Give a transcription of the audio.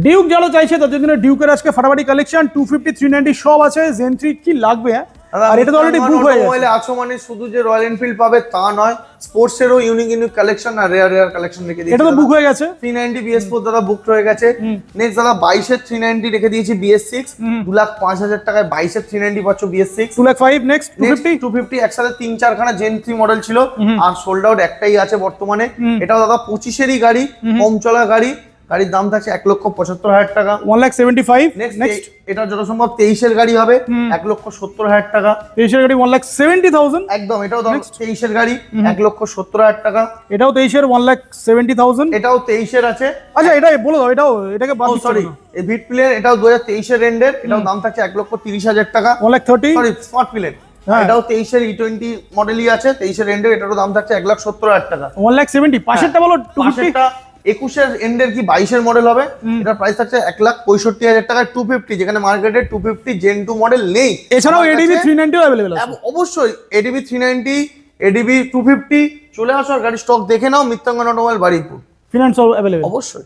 Duke যারা চাইছে তাদের জন্য ডিউকের আজকে ফাটাফাটি কালেকশন 250 390 সব আছে। জেন 3 কি লাগবে? আর এটা তো অলরেডি বুক হয়ে গেছে। আছো মানে শুধু যে রয়্যাল এনফিল্ড পাবে তা নয়, স্পোর্টস এরও ইউনিক ইউনিক কালেকশন আর রেয়ার কালেকশন রেখে দিয়েছি। এটা তো বুক হয়ে গেছে। 390 BS4 দাদা বুকড হয়ে গেছে। নেক্সট দাদা 22 এর 390 রেখে দিয়েছি BS6 2,05,000 টাকায় 22 এর 390 পাচ্ছ BS6 2,05,000। নেক্সট 250 একসাথে 3-4 খানা জেন 3 মডেল ছিল আর সোল্ড আউট একটাই আছে বর্তমানে। এটাও দাদা 25 এরই গাড়ি, কম চলা গাড়ি। গাড়ির দাম থাকছে 1,75,000 টাকা। 1,75,000। নেক্সট এটা যত সম্ভব 23 এর গাড়ি হবে 1,70,000 টাকা। 23 এর গাড়ি 1,70,000। একদম এটাও 23 এর গাড়ি 1,70,000 টাকা। এটাও 23 এর 1,70,000। এটাও 23 এর আছে। আচ্ছা এটা বলে দাও, এটাকে বাদ দিচ্ছি। সরি এই ভিট প্লেন এটাও 2023 এর এন্ডের, এটাও দাম থাকছে 1,30,000 টাকা। 1,30,000। সরি স্মার্ট প্লেন এটাও 23 এর E20 মডেলই আছে, 23 এর এন্ডের, এটারও দাম থাকছে 1,70,000 টাকা। 1,70,000। পাশেরটা বলো 250। 21 এর এন্ডের কি 22 এর মডেল হবে, এটার প্রাইস থাকছে 1,65,000 টাকা। 250 যেখানে মার্কেটে 250 জেন 2 মডেল নেই। এছাড়াও ADB 390 अवेलेबल আছে। অবশ্যই ADB 390 ADB 250 চলে আসো আর গাড়ি স্টক দেখে নাও। মিত্তাঙ্গন অটোমোবাইল বারুইপুর। ফিনান্স अवेलेबल অবশ্যই।